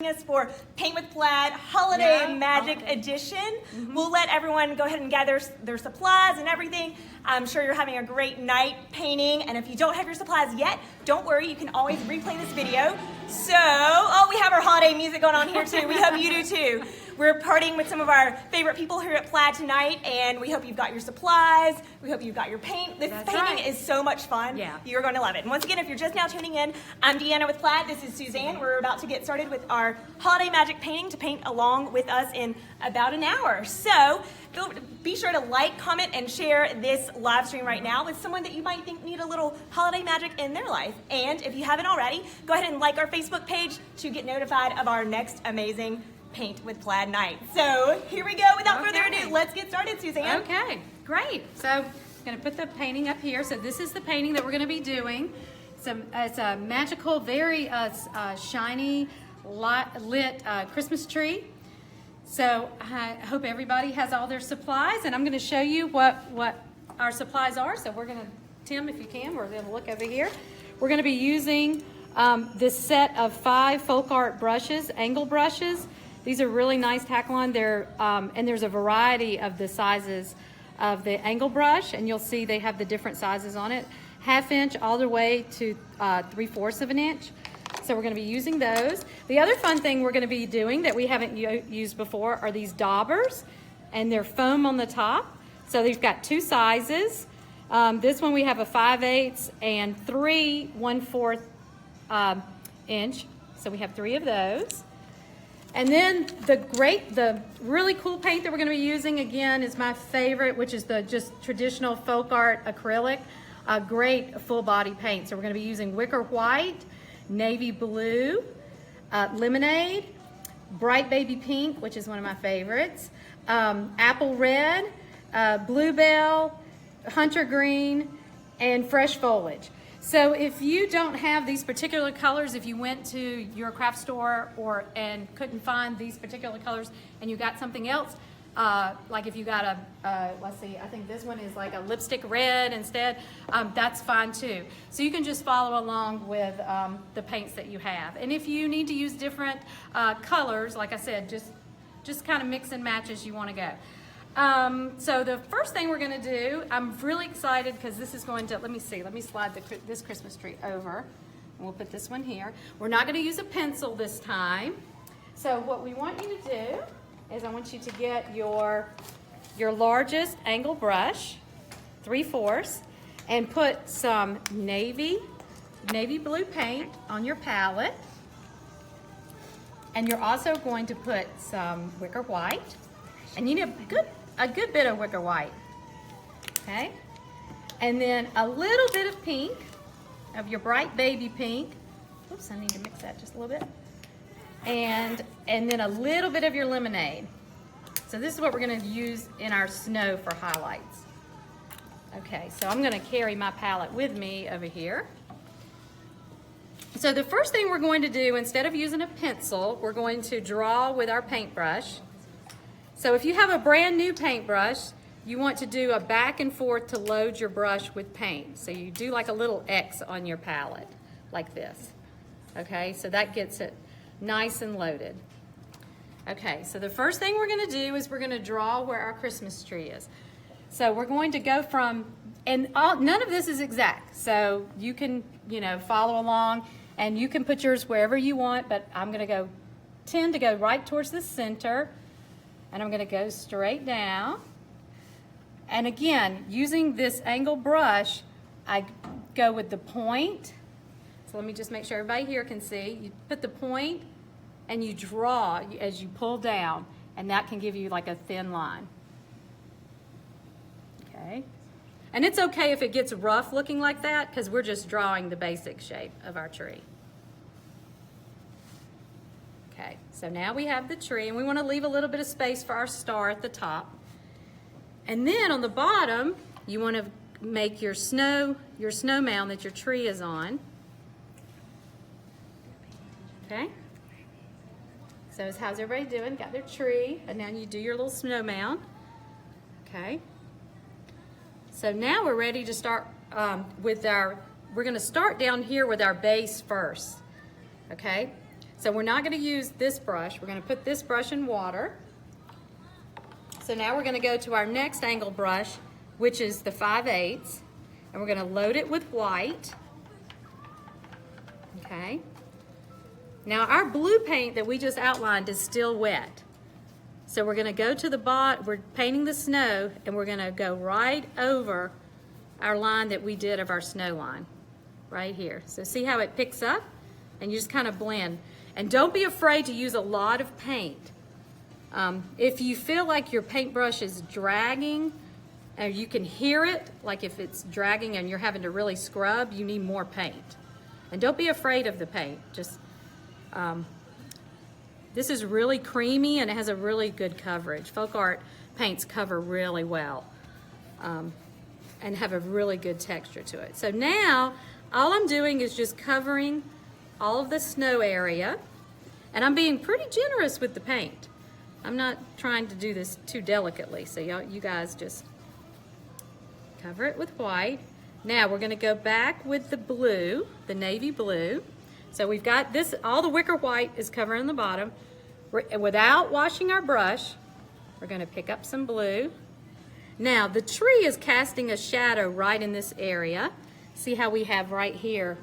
joining us for Paint with Plaid Holiday Magic Edition. We'll let everyone go ahead and gather their supplies and everything. I'm sure you're having a great night painting, and if you don't have your supplies yet, don't worry, you can always replay this video. So, oh, we have our holiday music going on here too. We hope you do too. We're partying with some of our favorite people here at Plaid tonight, and we hope you've got your supplies. We hope you've got your paint. This painting is so much fun. Yeah. You're going to love it. And once again, if you're just now tuning in, I'm Deanna with Plaid. This is Suzanne. We're about to get started with our holiday magic painting to paint along with us in about an hour. So be sure to like, comment, and share this live stream right now with someone that you might think need a little holiday magic in their life. And if you haven't already, go ahead and like our Facebook page to get notified of our next amazing Paint with Plaid night. So here we go. Without further ado, let's get started, Suzanne. Okay, great. So I'm going to put the painting up here. So this is the painting that we're going to be doing. It's a magical, very shiny, lit Christmas tree. So I hope everybody has all their supplies, and I'm going to show you what our supplies are. So we're going to, Tim, if you can, we're going to look over here. We're going to be using this set of 5 folk art brushes, angle brushes. These are really nice Taklon. They're and there's a variety of the sizes of the angle brush, and you'll see they have the different sizes on it, 1/2 inch all the way to 3/4 of an inch. So we're going to be using those. The other fun thing we're going to be doing that we haven't used before are these daubers, and they're foam on the top. So they've got 2 sizes. This one we have a 5/8 and 3 1/4 inch. So we have 3 of those. And then the really cool paint that we're going to be using again is my favorite, which is the just traditional folk art acrylic, a great full body paint. So we're going to be using wicker white, navy blue, lemonade, bright baby pink, which is one of my favorites, apple red, bluebell, hunter green, and fresh foliage. So if you don't have these particular colors, if you went to your craft store and couldn't find these particular colors and you got something else, like if you got let's see, I think this one is like a lipstick red instead, that's fine too. So you can just follow along with the paints that you have. And if you need to use different colors, like I said, just kind of mix and match as you want to go. So the first thing we're going to do, I'm really excited because this is going to, let me slide this Christmas tree over, and we'll put this one here. We're not going to use a pencil this time. So what we want you to do is I want you to get your largest angle brush, 3/4, and put some navy blue paint on your palette. And you're also going to put some wicker white. And you need a good bit of wicker white, okay? And then a little bit of pink, of your bright baby pink. Oops, I need to mix that just a little bit. And then a little bit of your lemonade. So this is what we're gonna use in our snow for highlights. Okay, so I'm gonna carry my palette with me over here. So the first thing we're going to do, instead of using a pencil, we're going to draw with our paintbrush. So if you have a brand new paintbrush, you want to do a back and forth to load your brush with paint. So you do like a little X on your palette, like this. Okay, so that gets it nice and loaded. Okay, so the first thing we're going to do is we're going to draw where our Christmas tree is. So we're going to go from, and none of this is exact, so you can, follow along, and you can put yours wherever you want, but I'm going to tend to go right towards the center. And I'm going to go straight down. And again, using this angle brush, I go with the point. So let me just make sure everybody here can see. You put the point and you draw as you pull down, and that can give you like a thin line. Okay. And it's okay if it gets rough looking like that, because we're just drawing the basic shape of our tree. Okay, so now we have the tree, and we want to leave a little bit of space for our star at the top. And then on the bottom, you want to make your snow mound that your tree is on. Okay? So how's everybody doing? Got their tree, and now you do your little snow mound. Okay? So now we're ready to start we're going to start down here with our base first. Okay? So we're not going to use this brush. We're going to put this brush in water. So now we're going to go to our next angle brush, which is the 5/8, and we're going to load it with white. Okay. Now our blue paint that we just outlined is still wet. So we're going to go to the bottom, we're painting the snow, and we're going to go right over our line that we did of our snow line, right here. So see how it picks up? And you just kind of blend. And don't be afraid to use a lot of paint. If you feel like your paintbrush is dragging, and you can hear it, like if it's dragging and you're having to really scrub, you need more paint. And don't be afraid of the paint. Just this is really creamy and it has a really good coverage. Folk art paints cover really well and have a really good texture to it. So now all I'm doing is just covering all of the snow area, and I'm being pretty generous with the paint. I'm not trying to do this too delicately, so you guys just cover it with white. Now we're going to go back with the blue, the navy blue. So we've got this, all the wicker white is covering the bottom. Without washing our brush, we're going to pick up some blue. Now the tree is casting a shadow right in this area. See how we have right here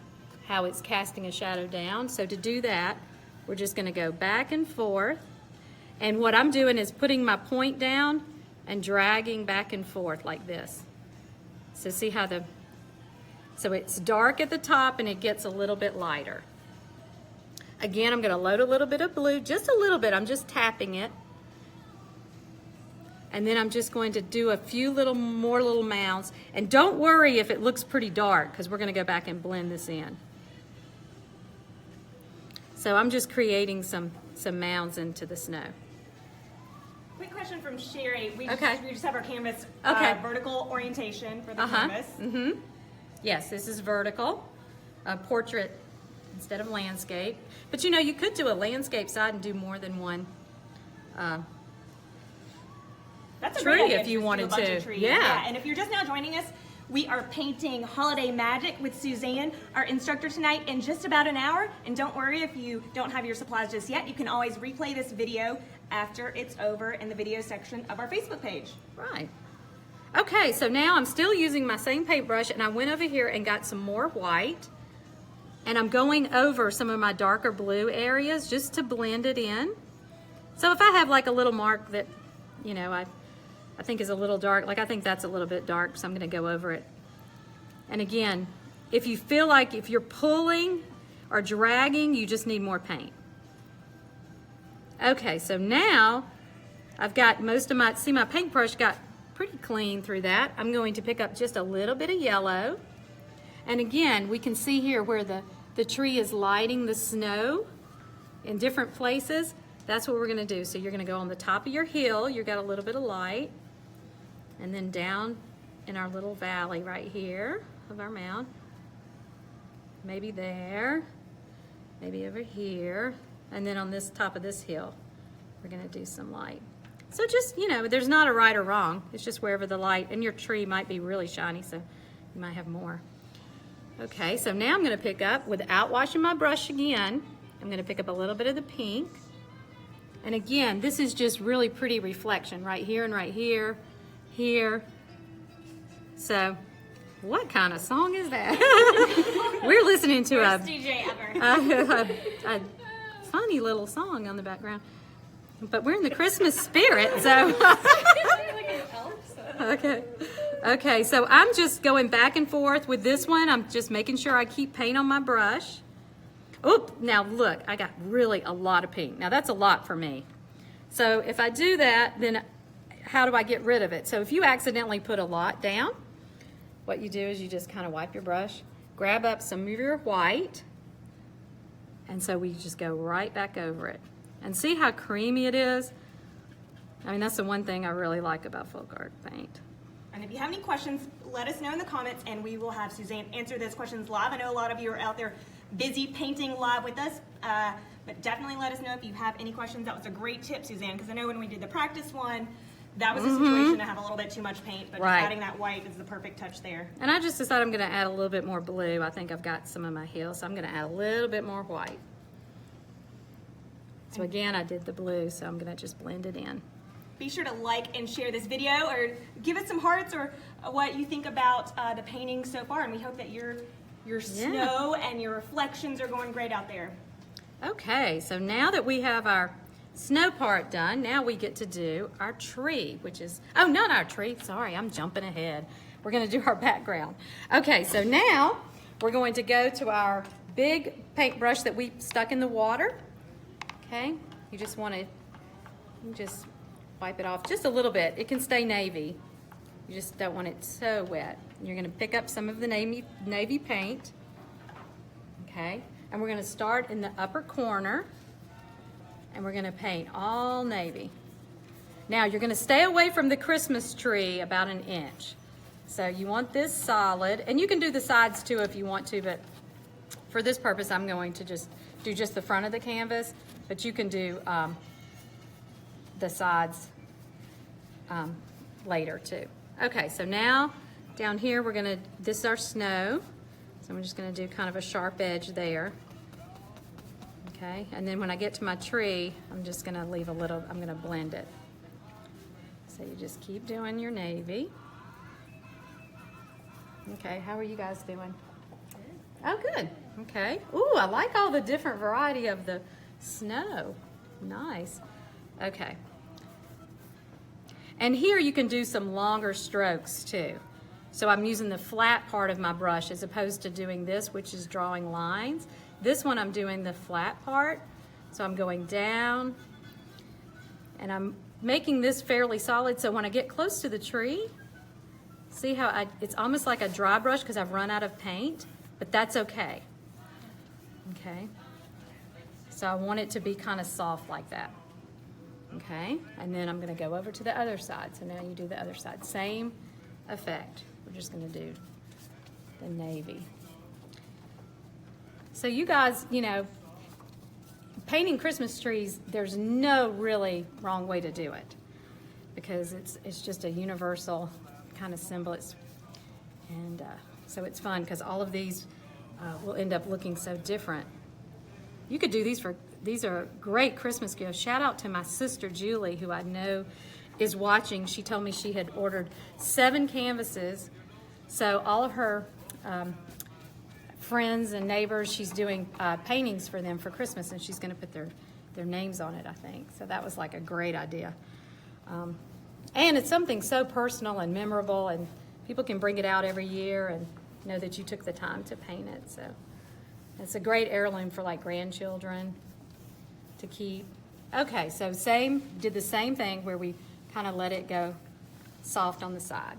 how it's casting a shadow down? So to do that, we're just going to go back and forth. And what I'm doing is putting my point down and dragging back and forth like this. So see how so it's dark at the top and it gets a little bit lighter. Again, I'm going to load a little bit of blue, just a little bit. I'm just tapping it. And then I'm just going to do a few more little mounds. And don't worry if it looks pretty dark, because we're going to go back and blend this in. So I'm just creating some mounds into the snow. Quick question from Sherry. We Okay. just have our canvas vertical orientation for the canvas. Mm-hmm. Yes, this is vertical, portrait instead of landscape. But you know, you could do a landscape side and do more than one That's a tree great idea if you do a wanted bunch to. of trees. Yeah. And if you're just now joining us, we are painting Holiday Magic with Suzanne, our instructor tonight, in just about an hour. And don't worry if you don't have your supplies just yet. You can always replay this video after it's over in the video section of our Facebook page. Right. Okay, so now I'm still using my same paintbrush, and I went over here and got some more white. And I'm going over some of my darker blue areas just to blend it in. So if I have like a little mark that, you know, I think is a little dark, like I think that's a little bit dark, so I'm gonna go over it. And again, if you feel like if you're pulling or dragging, you just need more paint. Okay, so now I've got most of my, see my paintbrush got pretty clean through that. I'm going to pick up just a little bit of yellow. And again, we can see here where the tree is lighting the snow in different places. That's what we're gonna do. So you're gonna go on the top of your hill, you've got a little bit of light, and then down in our little valley right here of our mound, maybe there, maybe over here, and then on this top of this hill, we're gonna do some light. So just, you know, there's not a right or wrong, it's just wherever the light, and your tree might be really shiny, so you might have more. Okay, so now I'm gonna pick up, without washing my brush again, I'm gonna pick up a little bit of the pink. And again, this is just really pretty reflection right here and right here, here. So, what kind of song is that? We're listening to Worst DJ ever. a funny little song on the background. But we're in the Christmas spirit, so. Okay, so I'm just going back and forth with this one. I'm just making sure I keep paint on my brush. Oop, now look, I got really a lot of pink. Now that's a lot for me. So if I do that, then how do I get rid of it? So if you accidentally put a lot down, what you do is you just kind of wipe your brush, grab up some of your white, and so we just go right back over it. And see how creamy it is? I mean, that's the one thing I really like about folk art paint. And if you have any questions, let us know in the comments and we will have Suzanne answer those questions live. I know a lot of you are out there busy painting live with us, but definitely let us know if you have any questions. That was a great tip, Suzanne, because I know when we did the practice one, that was a situation to have a little bit too much paint, but Right. just adding that white is the perfect touch there. And I just decided I'm gonna add a little bit more blue. I think I've got some of my hill, so I'm gonna add a little bit more white. So again, I did the blue, so I'm gonna just blend it in. Be sure to like and share this video, or give us some hearts, or what you think about the painting so far. And we hope that your snow and your reflections are going great out there. Okay, so now that we have our snow part done, now we get to do our tree, which is, oh, not our tree, sorry, I'm jumping ahead. We're gonna do our background. Okay, so now we're going to go to our big paintbrush that we stuck in the water. Okay, you just wanna, just wipe it off just a little bit. It can stay navy. You just don't want it so wet. You're gonna pick up some of the navy paint, okay? And we're gonna start in the upper corner, and we're gonna paint all navy. Now you're gonna stay away from the Christmas tree about 1 inch. So you want this solid, and you can do the sides too if you want to, but for this purpose I'm going to just do just the front of the canvas, but you can do the sides later too. Okay, so now down here we're gonna, this is our snow, so I'm just gonna do kind of a sharp edge there. Okay, and then when I get to my tree, I'm just gonna leave a little, I'm gonna blend it. So you just keep doing your navy. Okay, how are you guys doing? Oh, good. Okay. Ooh, I like all the different variety of the snow. Nice. Okay. And here you can do some longer strokes too. So I'm using the flat part of my brush as opposed to doing this, which is drawing lines. This one I'm doing the flat part. So I'm going down and I'm making this fairly solid. So when I get close to the tree, see how it's almost like a dry brush because I've run out of paint, but that's okay. Okay. So I want it to be kind of soft like that. Okay, and then I'm going to go over to the other side. So now you do the other side. Same effect. We're just going to do the navy. So you guys, you know, painting Christmas trees, there's no really wrong way to do it because it's just a universal kind of symbol. And so it's fun because all of these will end up looking so different. You could do these are great Christmas gifts. Shout out to my sister Julie, who I know is watching. She told me she had ordered 7 canvases. So all of her friends and neighbors, she's doing paintings for them for Christmas, and she's gonna put their names on it, I think. So that was like a great idea. And it's something so personal and memorable, and people can bring it out every year and know that you took the time to paint it. So it's a great heirloom for like grandchildren to keep. Okay, so did the same thing where we kind of let it go soft on the side.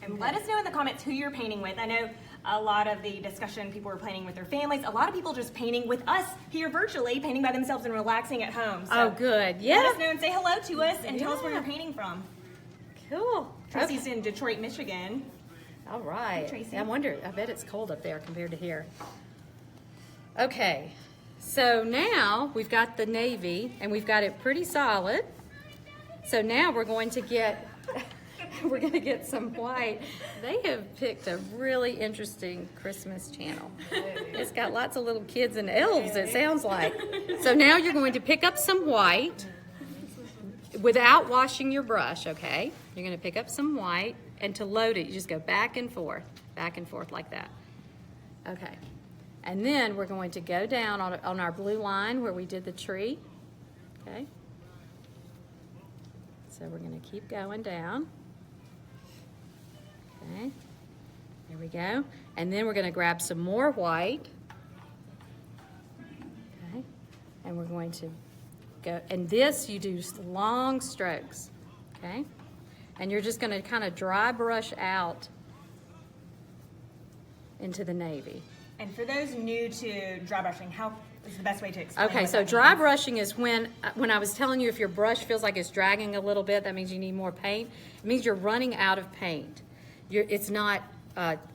And let us know in the comments who you're painting with. I know a lot of the discussion, people were painting with their families. A lot of people just painting with us here virtually, painting by themselves and relaxing at home. So oh, good. Yeah. Let us know and say hello to us and tell us where you're painting from. Cool. Tracy's in Detroit, Michigan. All right. Hey, Tracy. I bet it's cold up there compared to here. Okay, so now we've got the navy and we've got it pretty solid. So now we're going to get some white. They have picked a really interesting Christmas channel. It's got lots of little kids and elves, it sounds like. So now you're going to pick up some white without washing your brush, okay? You're going to pick up some white, and to load it, you just go back and forth like that. Okay. And then we're going to go down on our blue line where we did the tree, okay? So we're going to keep going down. Okay, there we go. And then we're going to grab some more white. Okay, and we're going to go, and this you do long strokes, okay? And you're just going to kind of dry brush out into the navy. And for those new to dry brushing, how is the best way to explain? Okay, so dry brushing is when I was telling you if your brush feels like it's dragging a little bit, that means you need more paint. It means you're running out of paint. It's not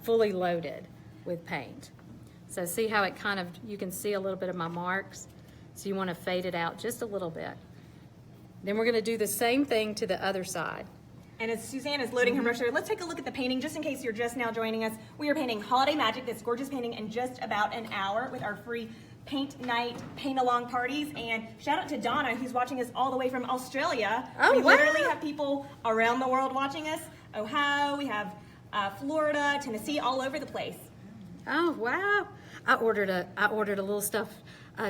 fully loaded with paint. So see how it kind of, you can see a little bit of my marks. So you want to fade it out just a little bit. Then we're going to do the same thing to the other side. And as Suzanne is loading her brush here, let's take a look at the painting just in case you're just now joining us. We are painting Holiday Magic, this gorgeous painting, in just about an hour with our free paint night, paint along parties. And shout out to Donna, who's watching us all the way from Australia. Oh, we wow. literally have people around the world watching us. Ohio, we have Florida, Tennessee, all over the place. Oh, wow. I ordered a little stuffed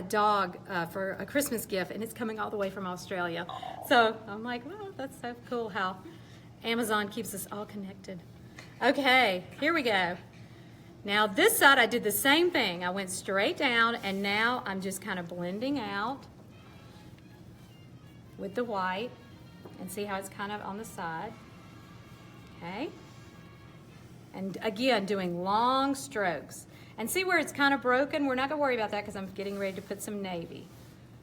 dog for a Christmas gift, and it's coming all the way from Australia. So I'm like, wow, that's so cool how Amazon keeps us all connected. Okay, here we go. Now this side I did the same thing. I went straight down, and now I'm just kind of blending out with the white, and see how it's kind of on the side. Okay. And again, doing long strokes. And see where it's kind of broken? We're not going to worry about that because I'm getting ready to put some navy.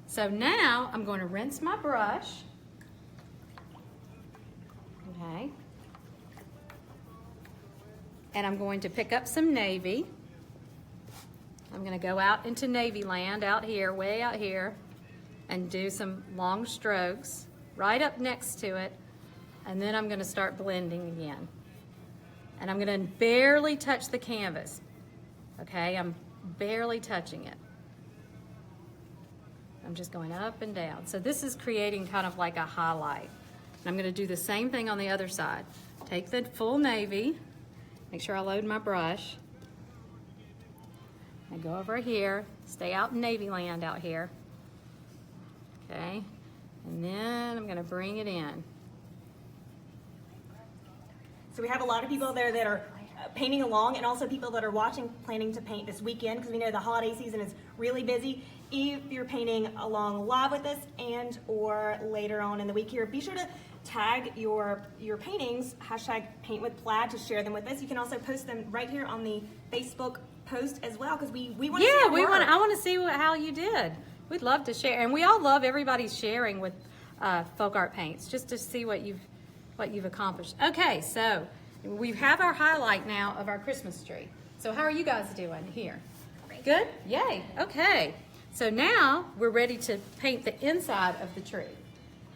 So now I'm going to rinse my brush. Okay. And I'm going to pick up some navy. I'm going to go out into navy land out here, way out here, and do some long strokes right up next to it. And then I'm going to start blending again. And I'm going to barely touch the canvas. Okay, I'm barely touching it. I'm just going up and down. So this is creating kind of like a highlight. And I'm going to do the same thing on the other side. Take the full navy. Make sure I load my brush. And go over here. Stay out in navy land out here. Okay, and then I'm going to bring it in. So we have a lot of people there that are painting along, and also people that are watching, planning to paint this weekend, because we know the holiday season is really busy. If you're painting along live with us and or later on in the week here, be sure to tag your paintings, hashtag paint with plaid, to share them with us. You can also post them right here on the Facebook post as well, because we want to see your work. I want to see how you did. We'd love to share, and we all love everybody's sharing with folk art paints, just to see what you've accomplished. Okay, so we have our highlight now of our Christmas tree. So how are you guys doing here? Good? Yay. Okay. So now we're ready to paint the inside of the tree.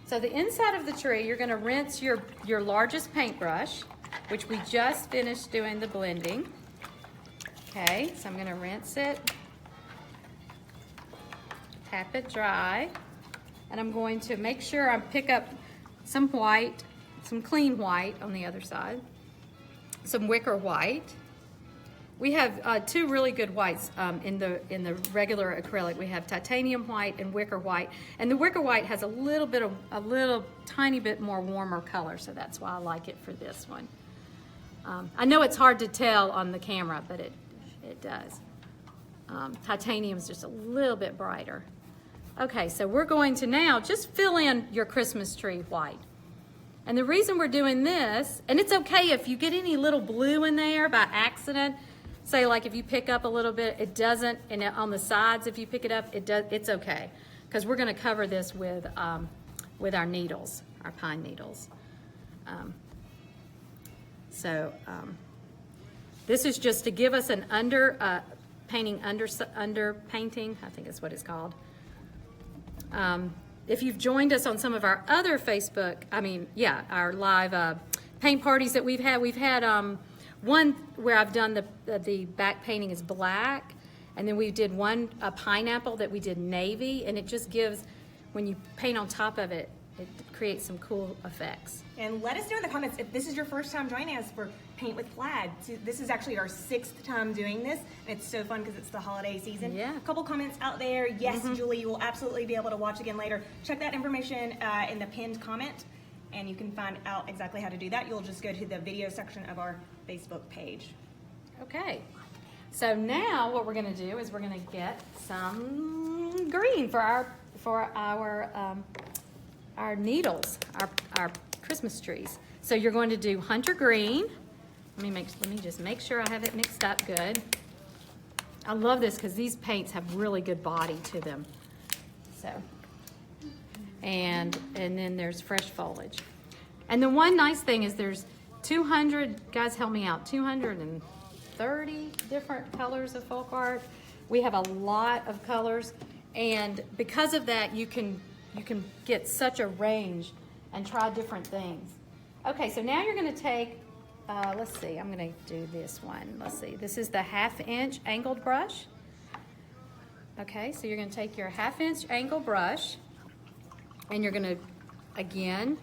So the inside of the tree, you're going to rinse your largest paintbrush, which we just finished doing the blending. Okay, so I'm going to rinse it, tap it dry, and I'm going to make sure I pick up some white, some clean white on the other side, some wicker white. We have two really good whites in the regular acrylic. We have titanium white and wicker white, and the wicker white has a little tiny bit more warmer color, so that's why I like it for this one. I know it's hard to tell on the camera, but it does. Titanium is just a little bit brighter. Okay, so we're going to now just fill in your Christmas tree white. And the reason we're doing this, and it's okay if you get any little blue in there by accident, say like if you pick up a little bit, it doesn't, and on the sides if you pick it up, it's okay. Because we're going to cover this with our needles, our pine needles. This is just to give us an under painting, I think is what it's called. If you've joined us on some of our other Facebook, our live paint parties that we've had one where I've done the back painting is black, and then we did a pineapple that we did navy, and it just gives, when you paint on top of it, it creates some cool effects. And let us know in the comments if this is your first time joining us for Paint with Plaid. So this is actually our 6th time doing this, and it's so fun because it's the holiday season. Yeah. A couple comments out there. Yes, Julie, you will absolutely be able to watch again later. Check that information in the pinned comment, and you can find out exactly how to do that. You'll just go to the video section of our Facebook page. Okay, so now what we're going to do is we're going to get some green for our needles, our Christmas trees. So you're going to do hunter green. Let me just make sure I have it mixed up good. I love this because these paints have really good body to them. So, and then there's fresh foliage. And the one nice thing is there's 200, guys help me out, 230 different colors of folk art. We have a lot of colors, and because of that you can get such a range and try different things. Okay, so now you're going to take, let's see, I'm going to do this one. Let's see, this is the 1/2 inch angled brush. Okay, so you're going to take your 1/2-inch angle brush and you're going to, again,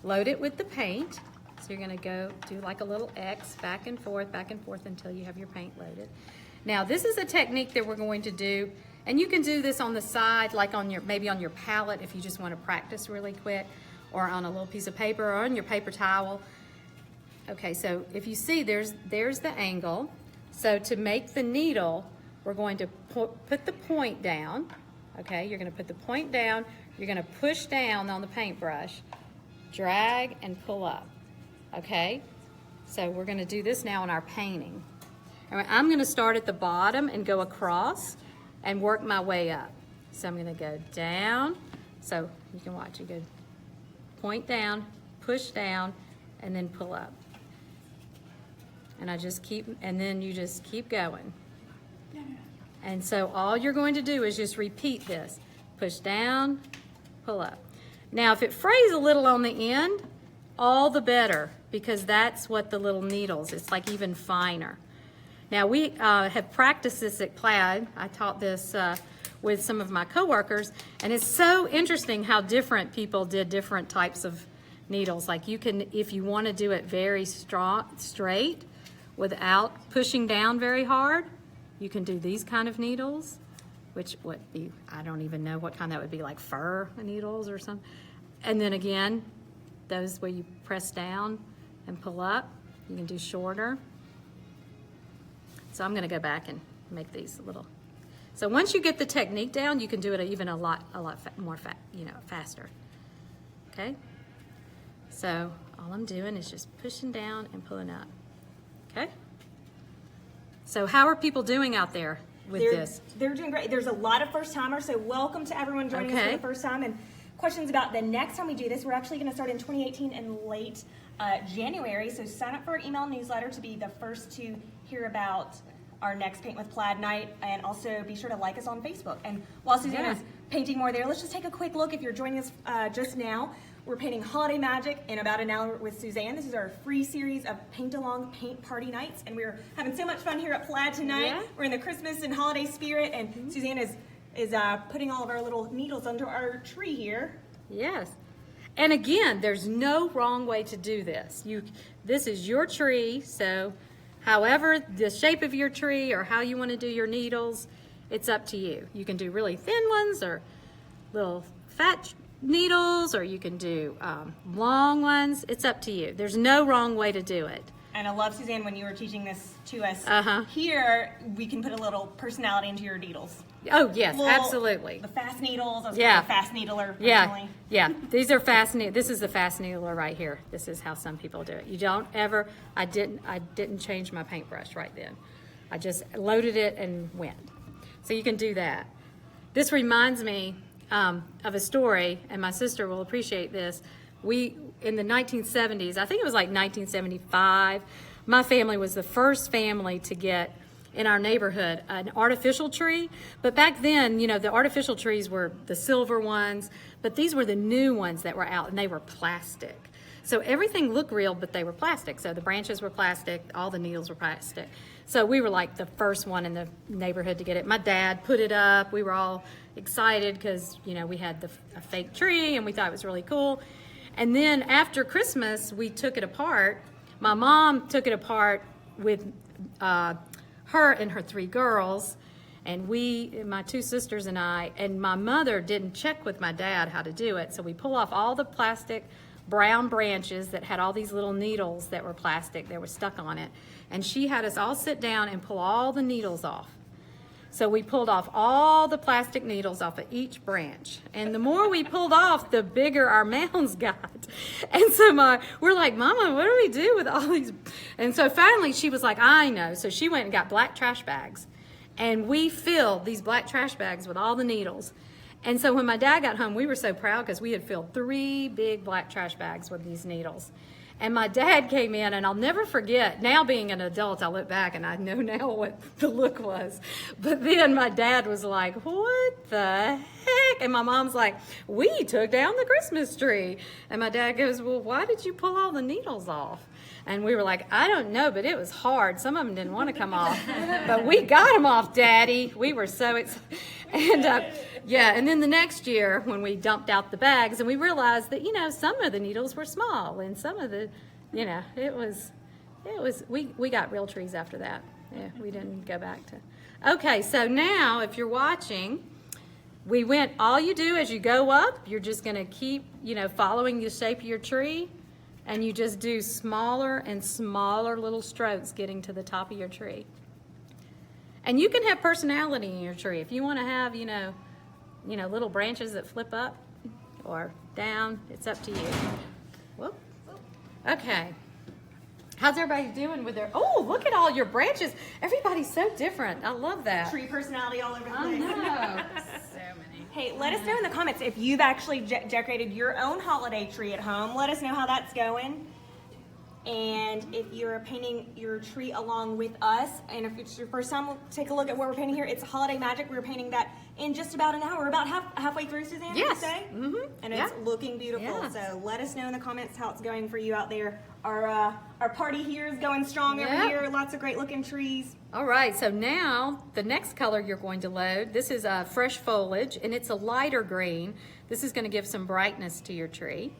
load it with the paint. So you're going to go do like a little X back and forth until you have your paint loaded. Now this is a technique that we're going to do, and you can do this on the side, like on your, maybe on your palette if you just want to practice really quick, or on a little piece of paper or on your paper towel. Okay, so if you see there's the angle. So to make the needle, we're going to put the point down. Okay, you're going to put the point down, you're going to push down on the paintbrush, drag and pull up. Okay, so we're going to do this now in our painting. All right, I'm going to start at the bottom and go across and work my way up. So I'm going to go down. So you can watch, you go point down, push down, and then pull up. And I just keep, and then you just keep going. And so all you're going to do is just repeat this. Push down, pull up. Now if it frays a little on the end, all the better, because that's what the little needles, it's like even finer. Now we have practiced this at Plaid. I taught this with some of my coworkers, and it's so interesting how different people did different types of needles. Like you can, if you want to do it very straight without pushing down very hard, you can do these kind of needles, which would be, I don't even know what kind that would be, like fur needles or something. And then again, those where you press down and pull up, you can do shorter. So I'm going to go back and make these a little. So once you get the technique down, you can do it even a lot more faster. Okay. So all I'm doing is just pushing down and pulling up. Okay. So how are people doing out there with this? They're doing great. There's a lot of first timers, so welcome to everyone joining us for the first time. And questions about the next time we do this, we're actually going to start in 2018 in late January. So sign up for our email newsletter to be the first to hear about our next Paint with Plaid night, and also be sure to like us on Facebook. And while Suzanne is painting more there, let's just take a quick look. If you're joining us just now, we're painting Holiday Magic in about an hour with Suzanne. This is our free series of paint-along paint party nights, and we're having so much fun here at Plaid tonight. Yeah. We're in the Christmas and holiday spirit, and Suzanne is putting all of our little needles under our tree here. Yes. And again, there's no wrong way to do this. This is your tree, so however the shape of your tree or how you want to do your needles, it's up to you. You can do really thin ones or little fat needles, or you can do long ones. It's up to you. There's no wrong way to do it. And I love, Suzanne, when you were teaching this to us here, we can put a little personality into your needles. Oh, yes, absolutely. The fast needles, I was kind of a fast needler personally. Yeah, these are fast needles. This is the fast needler right here. This is how some people do it. You don't ever, I didn't change my paintbrush right then. I just loaded it and went. So you can do that. This reminds me of a story, and my sister will appreciate this. In the 1970s, I think it was like 1975, my family was the first family to get in our neighborhood an artificial tree. But back then, the artificial trees were the silver ones, but these were the new ones that were out, and they were plastic. So everything looked real, but they were plastic. So the branches were plastic, all the needles were plastic. So we were like the first one in the neighborhood to get it. My dad put it up. We were all excited because, we had a fake tree and we thought it was really cool. And then after Christmas, we took it apart. My mom took it apart with her and her 3 girls, and my 2 sisters and I, and my mother didn't check with my dad how to do it. So we pull off all the plastic brown branches that had all these little needles that were plastic that were stuck on it. And she had us all sit down and pull all the needles off. So we pulled off all the plastic needles off of each branch. And the more we pulled off, the bigger our mounds got. And so we're like, Mama, what do we do with all these? And so finally she was like, I know. So she went and got black trash bags. And we filled these black trash bags with all the needles. And so when my dad got home, we were so proud because we had filled 3 big black trash bags with these needles. And my dad came in, and I'll never forget, now being an adult, I look back and I know now what the look was. But then my dad was like, what the heck? And my mom's like, we took down the Christmas tree. And my dad goes, well, why did you pull all the needles off? And we were like, I don't know, but it was hard. Some of them didn't want to come off. But we got them off, Daddy. We were so excited. And yeah, and then the next year when we dumped out the bags and we realized that, you know, some of the needles were small and some of the, you know, we got real trees after that. Yeah, we didn't go back to. Okay, so now if you're watching, all you do as you go up, you're just gonna keep, you know, following the shape of your tree, and you just do smaller and smaller little strokes getting to the top of your tree. And you can have personality in your tree. If you want to have, you know, little branches that flip up or down, it's up to you. Whoop. Okay. How's everybody doing with their, oh, look at all your branches. Everybody's so different. I love that. Tree personality all over the place. I know. So many. Hey, let us know in the comments if you've actually decorated your own holiday tree at home. Let us know how that's going. And if you're painting your tree along with us, and if it's your first time, we'll take a look at what we're painting here. It's Holiday Magic. We're painting that in just about an hour. We're about halfway through, Suzanne, yes. would you say? Mm-hmm. And it's looking beautiful. Yeah. So let us know in the comments how it's going for you out there. Our party here is going strong over here. Lots of great looking trees. All right, so now the next color you're going to load, this is fresh foliage, and it's a lighter green. This is going to give some brightness to your tree.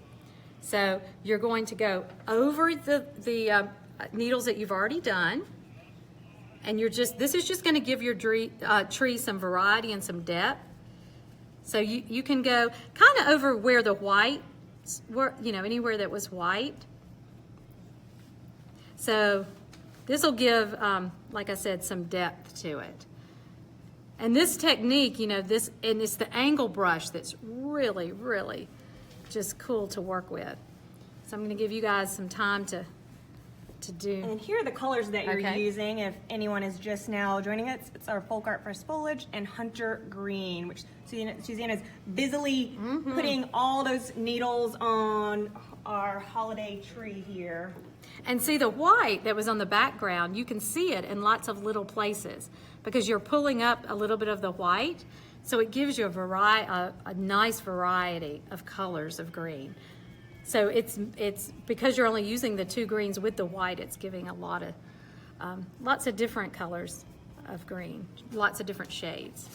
So you're going to go over the needles that you've already done, and this is just going to give your tree some variety and some depth. So you can go kind of over where the white, anywhere that was white. So this will give, like I said, some depth to it. And this technique, and it's the angle brush that's really, really just cool to work with. So I'm going to give you guys some time to do. And here are the colors that you're using. If anyone is just now joining us, it's our Folk Art Fresh Foliage and Hunter Green, which Suzanne is busily putting all those needles on our holiday tree here. And see the white that was on the background, you can see it in lots of little places because you're pulling up a little bit of the white. So it gives you a nice variety of colors of green. So it's because you're only using the two greens with the white, it's giving a lot of, lots of different colors of green, lots of different shades.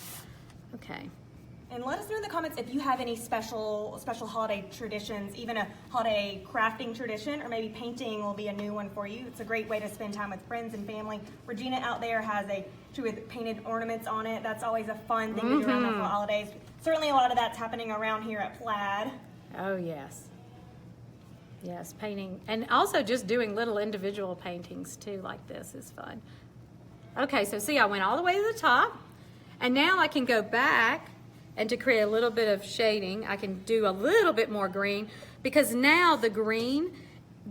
Okay. And let us know in the comments if you have any special holiday traditions, even a holiday crafting tradition, or maybe painting will be a new one for you. It's a great way to spend time with friends and family. Regina out there has a tree with painted ornaments on it. That's always a fun thing to do around the holidays. Certainly a lot of that's happening around here at Plaid. Oh, yes. Yes, painting. And also just doing little individual paintings, too, like this is fun. Okay, so see, I went all the way to the top. And now I can go back, and to create a little bit of shading, I can do a little bit more green, because now the green,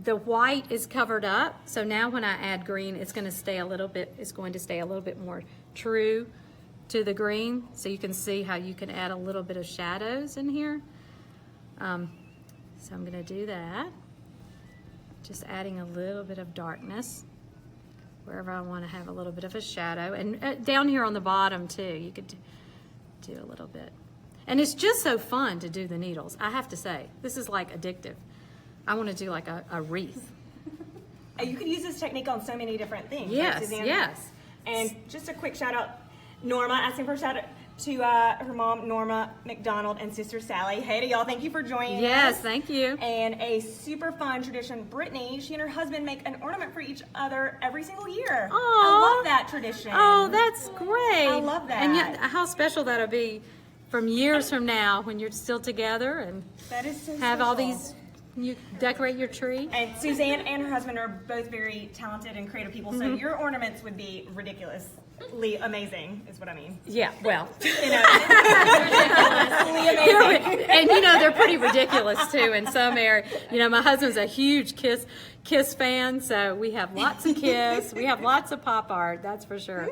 the white is covered up. So now when I add green, it's going to stay a little bit more true to the green. So you can see how you can add a little bit of shadows in here. So I'm going to do that. Just adding a little bit of darkness wherever I want to have a little bit of a shadow. And down here on the bottom too, you could do a little bit. And it's just so fun to do the needles. I have to say, this is like addictive. I want to do like a wreath. You could use this technique on so many different things. Yes, right, Suzanne? yes. And just a quick shout out, Norma, asking for a shout out to her mom, Norma McDonald, and sister Sally. Hey to y'all, thank you for joining us. Yes, thank you. And a super fun tradition, Brittany, she and her husband make an ornament for each other every single year. Aww. I love that tradition. Oh, that's great. I love that. And yet, how special that'll be from years from now when you're still together and that is so have special. all these, you decorate your tree. And Suzanne and her husband are both very talented and creative people, so your ornaments would be ridiculously amazing, is what I mean. Yeah, well. You know, ridiculously amazing. And they're pretty ridiculous too in some areas. My husband's a huge Kiss fan, so we have lots of Kiss. We have lots of pop art, that's for sure.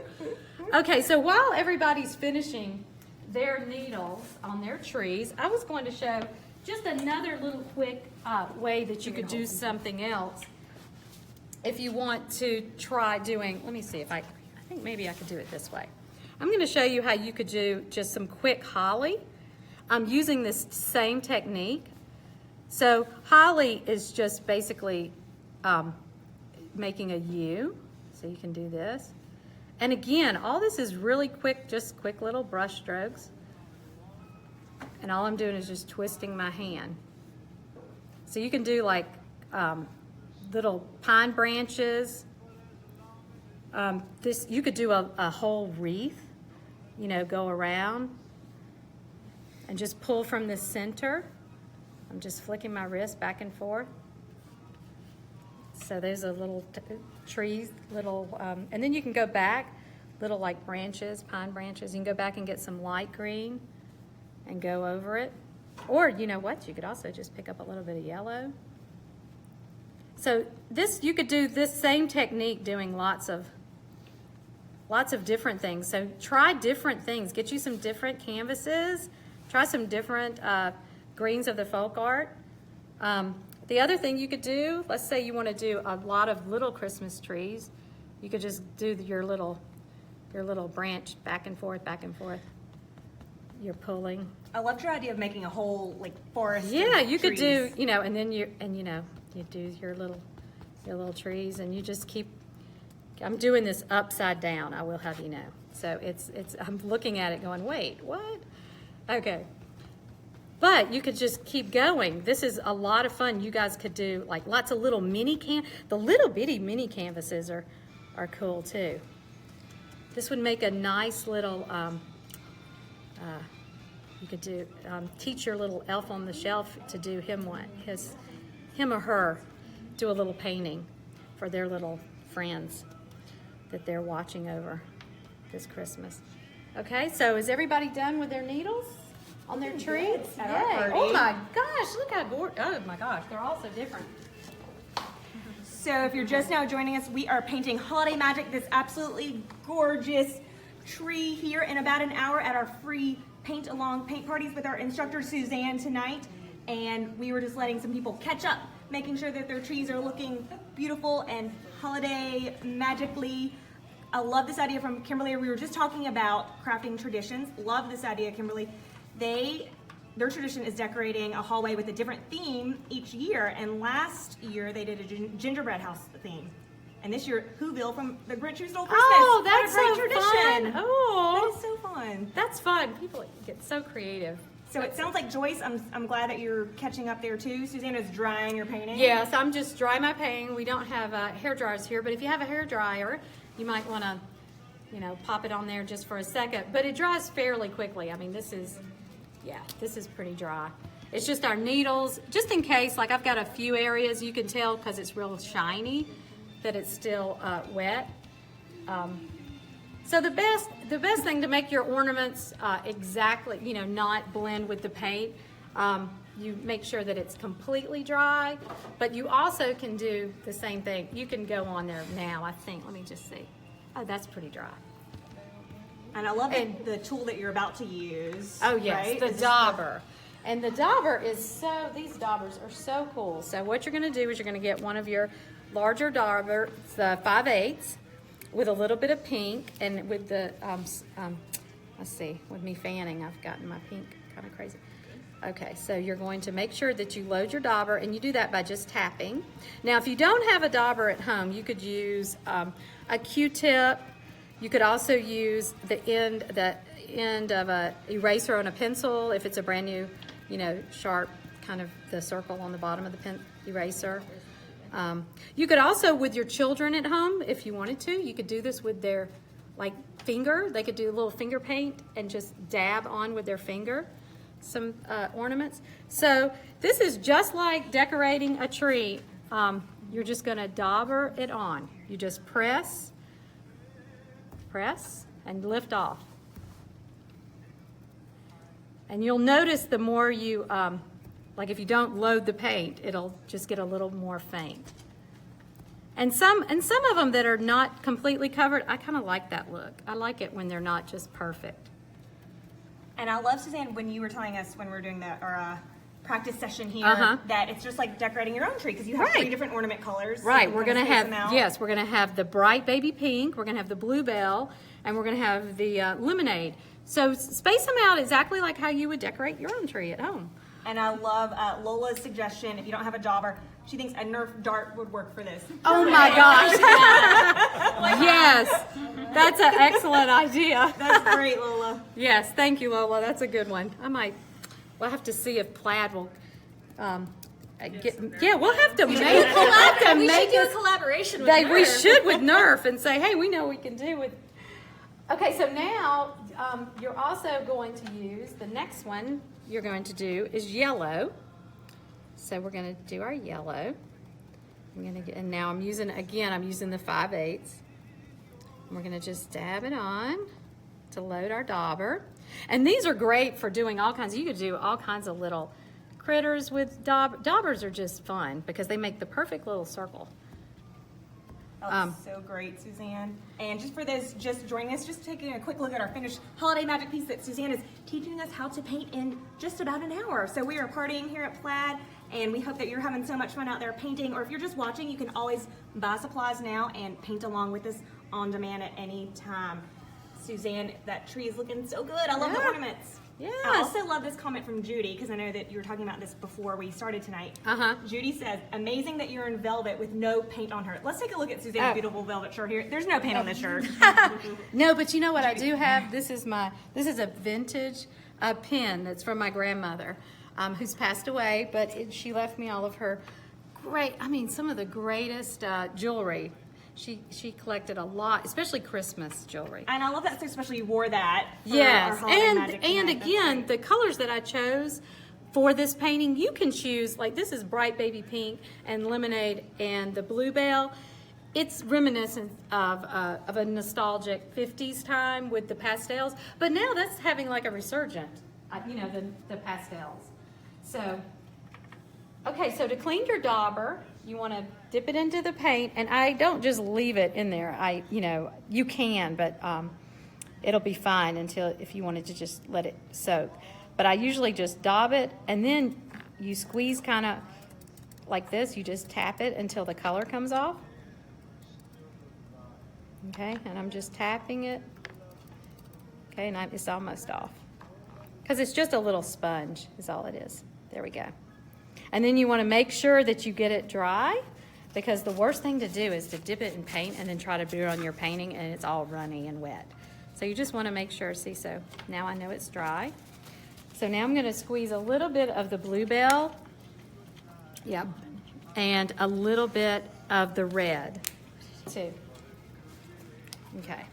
Okay, so while everybody's finishing their needles on their trees, I was going to show just another little quick way that you could do something else. If you want to try doing, let me see if I think maybe I could do it this way. I'm going to show you how you could do just some quick holly. I'm using this same technique. So holly is just basically making a U. So you can do this. And again, all this is really quick, just quick little brush strokes. And all I'm doing is just twisting my hand. So you can do like little pine branches. You could do a whole wreath, you know, go around and just pull from the center. I'm just flicking my wrist back and forth. So there's a little trees, and then you can go back, little like branches, pine branches. You can go back and get some light green and go over it. Or you know what, you could also just pick up a little bit of yellow. So you could do this same technique doing lots of different things. So try different things. Get you some different canvases. Try some different greens of the folk art. The other thing you could do, let's say you want to do a lot of little Christmas trees. You could just do your little branch back and forth, back and forth. You're pulling. I loved your idea of making a whole like forest. Yeah, of you could trees. do, and then you do your little trees, and you just keep. I'm doing this upside down, I will have you know. So I'm looking at it going, wait, what? Okay. But you could just keep going. This is a lot of fun. You guys could do like lots of little the little bitty mini canvases are cool too. This would make a nice little, you could do, teach your little elf on the shelf to do him or her, do a little painting for their little friends that they're watching over this Christmas. Okay, so is everybody done with their needles on their tree? Yay. Oh my gosh, look how gorgeous. Oh my gosh, they're all so different. So if you're just now joining us, we are painting Holiday Magic, this absolutely gorgeous tree here in about an hour at our free paint along paint parties with our instructor Suzanne tonight. And we were just letting some people catch up, making sure that their trees are looking beautiful and holiday magically. I love this idea from Kimberly. We were just talking about crafting traditions. Love this idea, Kimberly. Their tradition is decorating a hallway with a different theme each year, and last year they did a gingerbread house theme. And this year, Whoville from The Grinch Who Stole Christmas. Oh, that's what a great so tradition. fun. Oh, That is so fun. that's fun. People get so creative. So it sounds like, Joyce, I'm glad that you're catching up there too. Susanna's drying your painting. Yes, I'm just drying my painting. We don't have hair dryers here, but if you have a hair dryer, you might want to, pop it on there just for a second. But it dries fairly quickly. I mean, this is pretty dry. It's just our needles, just in case, like I've got a few areas you can tell because it's real shiny that it's still wet. So the best thing to make your ornaments exactly, not blend with the paint, you make sure that it's completely dry, but you also can do the same thing. You can go on there now, I think. Let me just see. Oh, that's pretty dry. And I love the tool that you're about to use. Oh yes, right? the dauber. And the dauber these daubers are so cool. So what you're gonna do is you're gonna get one of your larger daubers, the 5/8, with a little bit of pink, and with the, let's see, with me fanning, I've gotten my pink kind of crazy. Okay, so you're going to make sure that you load your dauber, and you do that by just tapping. Now, if you don't have a dauber at home, you could use a Q-tip. You could also use the end of a eraser on a pencil if it's a brand new, sharp kind of the circle on the bottom of the pen eraser. You could also, with your children at home, if you wanted to, you could do this with their finger. They could do a little finger paint and just dab on with their finger some ornaments. So this is just like decorating a tree. You're just gonna dauber it on. You just press, and lift off. And you'll notice the more you, if you don't load the paint, it'll just get a little more faint. And some of them that are not completely covered, I kind of like that look. I like it when they're not just perfect. And I love, Suzanne, when you were telling us when we were doing our practice session here, that it's just like decorating your own tree because you have 3 different ornament colors. Right, so we're gonna have, we're gonna have the bright baby pink, we're gonna have the bluebell, and we're gonna have the lemonade. So space them out exactly like how you would decorate your own tree at home. And I love Lola's suggestion, if you don't have a dauber, She thinks a Nerf dart would work for this. Oh my gosh. Yes, that's an excellent idea. That's great, Lola. Yes, thank you, Lola. That's a good one. We'll have to see if Plaid will we'll have to make do a collaboration with Nerf. We should with Nerf and say, hey, we know we can do with. Okay, so now you're also going to use, the next one you're going to do is yellow. So we're going to do our yellow. And now I'm using the 5/8. We're going to just dab it on to load our dauber. And these are great for doing all kinds. You could do all kinds of little critters with daubers are just fun because they make the perfect little circle. Oh, so great, Suzanne. And just for those just joining us, just taking a quick look at our finished holiday magic piece that Suzanne is teaching us how to paint in just about an hour. So we are partying here at Plaid, and we hope that you're having so much fun out there painting. Or if you're just watching, you can always buy supplies now and paint along with us on demand at any time. Suzanne, that tree is looking so good. I love the ornaments. Yes. I also love this comment from Judy, because I know that you were talking about this before we started tonight. Judy says, amazing that you're in velvet with no paint on her. Let's take a look at Suzanne's beautiful velvet shirt here. There's no paint on this shirt. No, but you know what I do have? This is a vintage pin that's from my grandmother, who's passed away, but she left me all of her some of the greatest jewelry. She collected a lot, especially Christmas jewelry. And I love that, so especially you wore that. Yes, and again, the colors that I chose for this painting, you can choose, like this is bright baby pink and lemonade and the bluebell. It's reminiscent of a nostalgic 50s time with the pastels, but now that's having like a resurgent, the pastels. So, okay, so to clean your dauber, you want to dip it into the paint, and I don't just leave it in there. You can, but it'll be fine if you wanted to just let it soak. But I usually just daub it, and then you squeeze kind of like this. You just tap it until the color comes off. Okay, and I'm just tapping it. Okay, and it's almost off. Because it's just a little sponge is all it is. There we go. And then you want to make sure that you get it dry, because the worst thing to do is to dip it in paint and then try to do it on your painting and it's all runny and wet. So you just want to make sure. See, so now I know it's dry. So now I'm going to squeeze a little bit of the bluebell. Yep. And a little bit of the red too. Okay.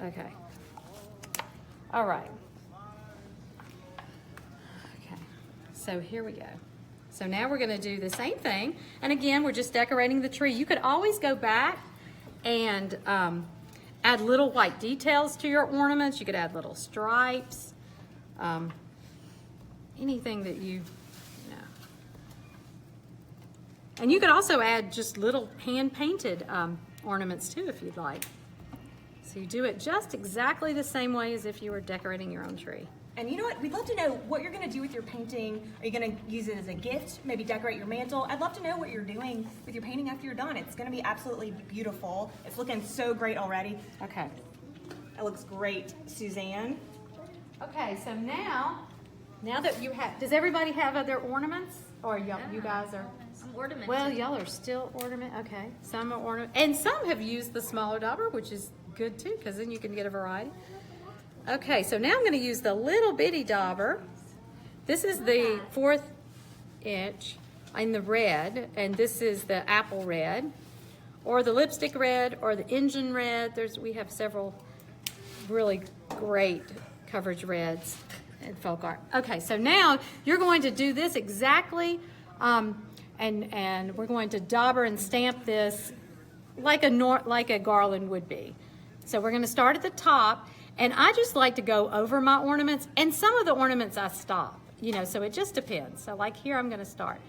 Okay. All right. So here we go. So now we're going to do the same thing. And again, we're just decorating the tree. You could always go back and add little white details to your ornaments. You could add little stripes, anything that you know. And you could also add just little hand-painted ornaments too if you'd like. So you do it just exactly the same way as if you were decorating your own tree. And you know what? We'd love to know what you're going to do with your painting. Are you going to use it as a gift? Maybe decorate your mantle? I'd love to know what you're doing with your painting after you're done. It's going to be absolutely beautiful. It's looking so great already. Okay. It looks great, Suzanne. Okay, so now that you have, does everybody have other ornaments? Or you guys are? I'm ornamented. Well, y'all are still ornament. Okay, some are ornament, and some have used the smaller dauber, which is good too, because then you can get a variety. Okay, so now I'm going to use the little bitty dauber. This is the 4th inch in the red, and this is the apple red, or the lipstick red, or the engine red. We have several really great coverage reds in folk art. Okay, so now you're going to do this exactly, and we're going to dauber and stamp this like a garland would be. So we're going to start at the top. And I just like to go over my ornaments, and some of the ornaments I stop, so it just depends. So like here, I'm gonna start.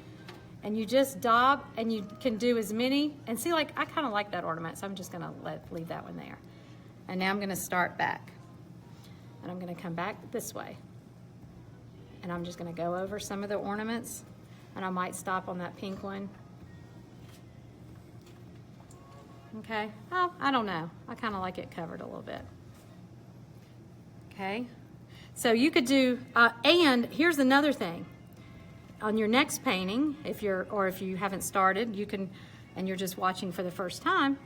And you just daub, and you can do as many, and see, like, I kind of like that ornament, so I'm just gonna leave that one there. And now I'm gonna start back. And I'm gonna come back this way. And I'm just gonna go over some of the ornaments, and I might stop on that pink one. Okay, oh, I don't know. I kind of like it covered a little bit. Okay, so you could do, and here's another thing. on your next painting, if you haven't started, you can, and you're just watching for the first time,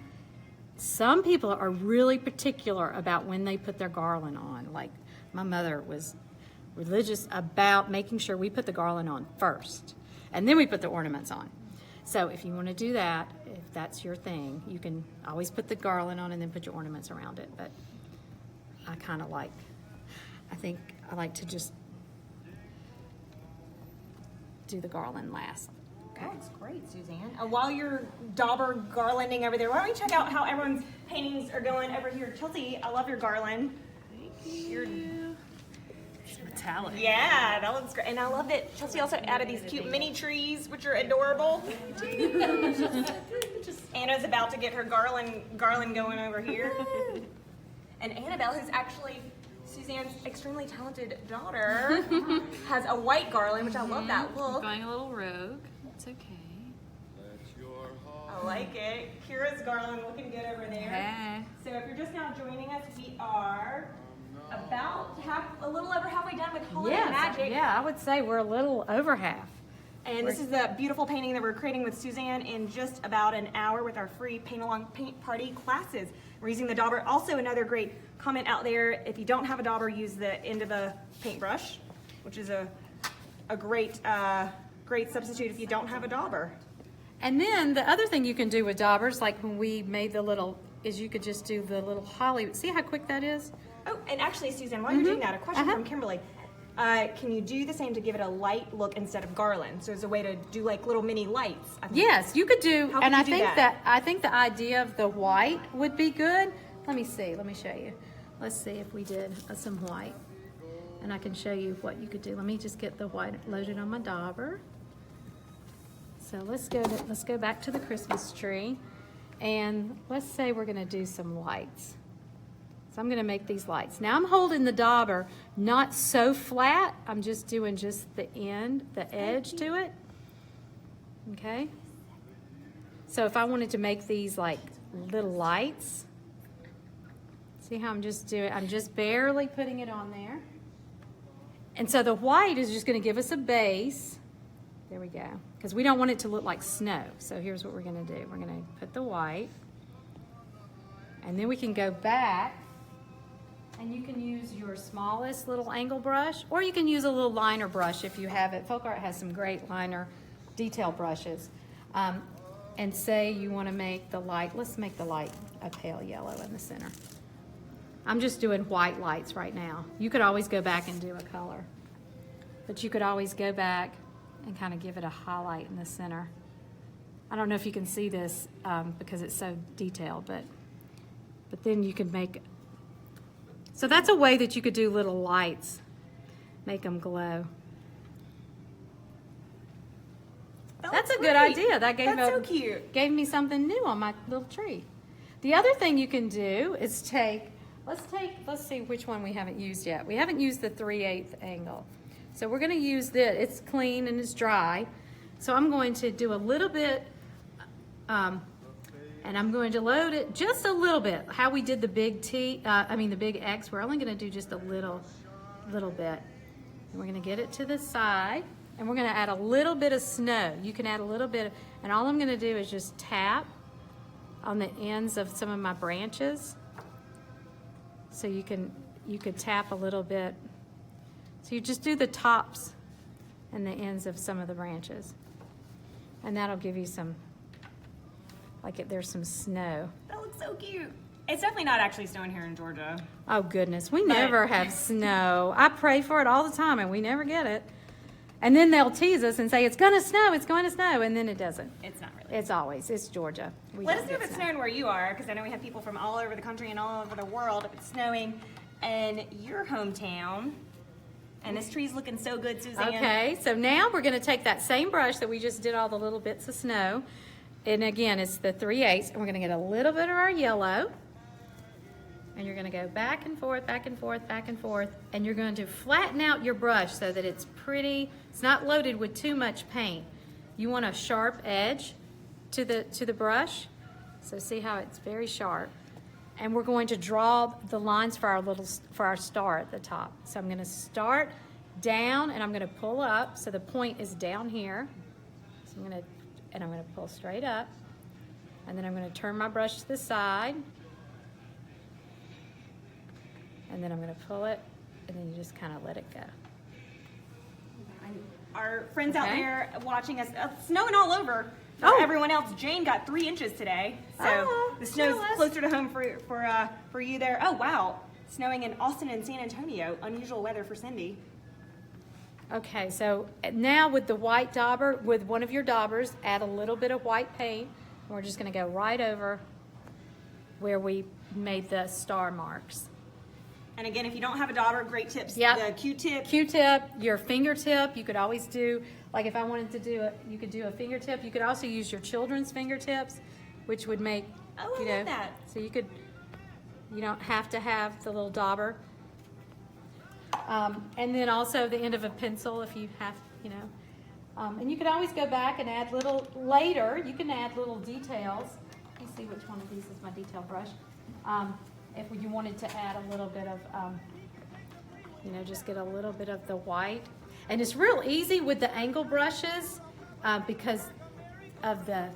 some people are really particular about when they put their garland on. Like my mother was religious about making sure we put the garland on first, and then we put the ornaments on. So if you want to do that, if that's your thing, you can always put the garland on and then put your ornaments around it. But I think I like to just do the garland last. Okay. That's great, Suzanne. While you're dauber garlanding over there, why don't we check out how everyone's paintings are going over here? Chelsea, I love your garland. Thank you. It's metallic. Yeah, that looks great. And I love that Chelsea also added these cute mini trees, which are adorable. Anna's about to get her garland going over here. And Annabelle, who's actually Suzanne's extremely talented daughter, has a white garland, which I love that look. Going a little rogue. It's okay. I like it. Kira's garland looking good over there. Hey. So if you're just now joining us, we are about a little over halfway done with Holiday Magic. Yeah, I would say we're a little over half. And this is the beautiful painting that we're creating with Suzanne in just about an hour with our free paint along paint party classes. We're using the dauber. Also, another great comment out there, if you don't have a dauber, use the end of a paintbrush, which is a great great substitute if you don't have a dauber. And then the other thing you can do with daubers, like when we made the little, is you could just do the little holly. See how quick that is? Oh, and actually, Suzanne, while you're doing that, a question from Kimberly. Can you do the same to give it a light look instead of garland? So there's a way to do like little mini lights. I think. Yes, you could do, How and could I you do think that? I think the idea of the white would be good. Let me see, let me show you. Let's see if we did some white. And I can show you what you could do. Let me just get the white loaded on my dauber. So let's go back to the Christmas tree, and let's say we're gonna do some lights. So I'm going to make these lights. Now I'm holding the dauber not so flat. I'm just doing just the end, the edge to it. Okay. So if I wanted to make these like little lights, see how I'm just barely putting it on there. And so the white is just going to give us a base. There we go. Because we don't want it to look like snow. So here's what we're going to do. We're going to put the white. And then we can go back. And you can use your smallest little angle brush, or you can use a little liner brush if you have it. Folk Art has some great liner detail brushes. And say you want to make the light, let's make the light a pale yellow in the center. I'm just doing white lights right now. You could always go back and do a color. But you could always go back and kind of give it a highlight in the center. I don't know if you can see this because it's so detailed, but then you can make. So that's a way that you could do little lights, make them glow. That's a good idea. That That's so cute. gave me something new on my little tree. The other thing you can do is let's see which one we haven't used yet. We haven't used the 3/8 angle. So we're going to use this. It's clean and it's dry. So I'm going to do a little bit, and I'm going to load it just a little bit. How we did the big the big X, we're only going to do just a little bit. And we're going to get it to the side, and we're going to add a little bit of snow. You can add a little bit, and all I'm going to do is just tap on the ends of some of my branches. So you could tap a little bit. So you just do the tops and the ends of some of the branches, and that'll give you some. There's some snow. That looks so cute. It's definitely not actually snowing here in Georgia. Oh goodness, we never have snow. I pray for it all the time and we never get it. And then they'll tease us and say, it's gonna snow, and then it doesn't. It's not really. It's Georgia. Let us know if it's snowing where you are, because I know we have people from all over the country and all over the world. If it's snowing in your hometown. And this tree's looking so good, Suzanne. Okay, so now we're gonna take that same brush that we just did all the little bits of snow. And again, it's the 3/8, and we're gonna get a little bit of our yellow. And you're gonna go back and forth, back and forth, back and forth, and you're going to flatten out your brush so that it's pretty, it's not loaded with too much paint. You want a sharp edge to the brush. So see how it's very sharp. And we're going to draw the lines for our star at the top. So I'm gonna start down, and I'm gonna pull up, so the point is down here. So I'm gonna pull straight up, and then I'm gonna turn my brush to the side, and then I'm gonna pull it, and then you just kind of let it go. Our friends out Okay. there watching us, it's snowing all over. For Oh. everyone else, Jane got 3 inches today, so Oh, the snow's jealous. closer to home for you there. Oh wow, snowing in Austin and San Antonio. Unusual weather for Cindy. Okay, so now with the white dauber, with one of your daubers, add a little bit of white paint. And we're just gonna go right over where we made the star marks. And again, if you don't have a dauber, great tips. Yep. The Q-tip. Q-tip, your fingertip, you could always do, like if I wanted to do it, you could do a fingertip. You could also use your children's fingertips, which would make, Oh, I you know, love that. so you don't have to have the little dauber. And then also the end of a pencil if you have, you know. And you could always go back and add later, you can add little details. Let me see which one of these is my detail brush. If you wanted to add a little bit of, you know, just get a little bit of the white. And it's real easy with the angle brushes because of the,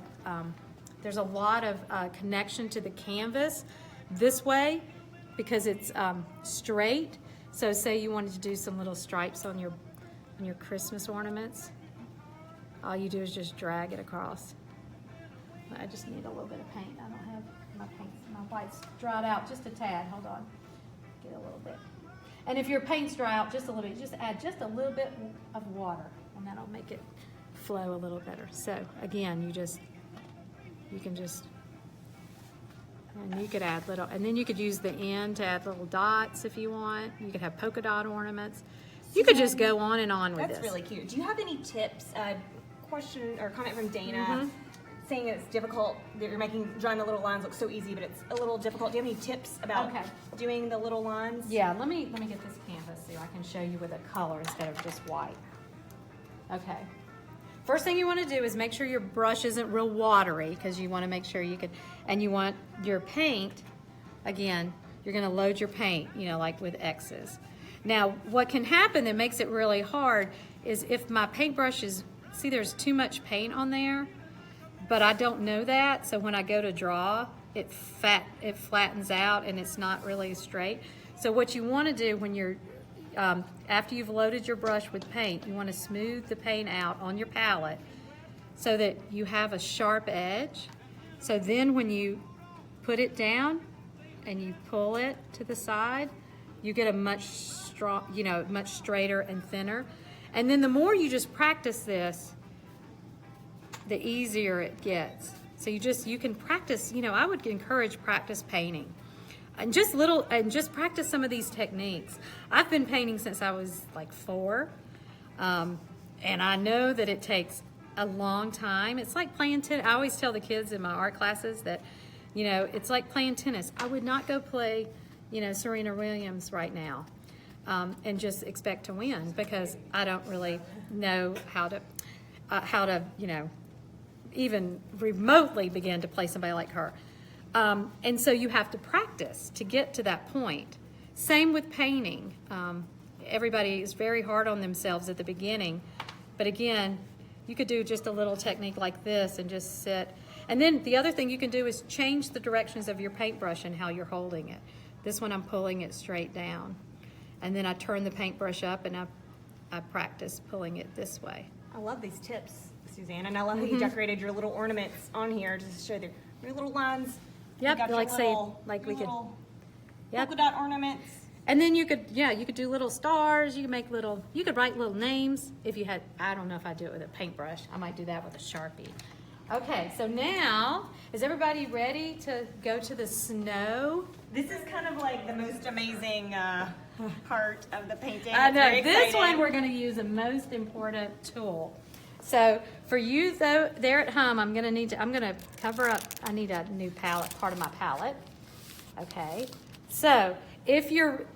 there's a lot of connection to the canvas this way because it's straight. So say you wanted to do some little stripes on your Christmas ornaments. All you do is just drag it across. I just need a little bit of paint. I don't have my paint. My white's dried out just a tad. Hold on. Get a little bit. And if your paint's dry out just a little bit, just add just a little bit of water, and that'll make it flow a little better. So again, you can just, and you could add little, and then you could use the end to add little dots if you want. You could have polka dot ornaments. You could just go on and on with this. That's really cute. Do you have any tips? Question or comment from Dana Mm-hmm. saying it's difficult that you're drawing the little lines look so easy, but it's a little difficult. Do you have any tips about doing the little lines? Yeah, let me get this canvas so I can show you with a color instead of just white. Okay. First thing you want to do is make sure your brush isn't real watery because you want to make sure and you want your paint, again, you're going to load your paint, you know, like with X's. Now, what can happen that makes it really hard is if my paintbrush is, see there's too much paint on there, but I don't know that, so when I go to draw, it flattens out and it's not really straight. So what you want to do when you're, after you've loaded your brush with paint, you want to smooth the paint out on your palette so that you have a sharp edge. So then when you put it down and you pull it to the side, you get a much straighter and thinner. And then the more you just practice this, the easier it gets. So you can practice, you know, I would encourage practice painting. And just practice some of these techniques. I've been painting since I was like 4. And I know that it takes a long time. It's like playing tennis. I always tell the kids in my art classes that, you know, it's like playing tennis. I would not go play, you know, Serena Williams right now and just expect to win because I don't really know how to, you know, even remotely begin to play somebody like her. And so you have to practice to get to that point. Same with painting. Everybody is very hard on themselves at the beginning, but again, you could do just a little technique like this and just sit. And then the other thing you can do is change the directions of your paintbrush and how you're holding it. This one I'm pulling it straight down. And then I turn the paintbrush up and I practice pulling it this way. I love these tips, Suzanne, and I love how you decorated your little ornaments on here just to show your little lines. Yep, you got your like say, little, like your we could, little yep. polka dot ornaments. And then you could do little stars, you could write little names if you had, I don't know if I do it with a paintbrush, I might do that with a Sharpie. Okay, so now, is everybody ready to go to the snow? This is kind of like the most amazing part of the painting. I It's know, very this exciting. one we're gonna use the most important tool. So for you though, there at home, I'm gonna cover up, I need a new palette, part of my palette. Okay, so if you're,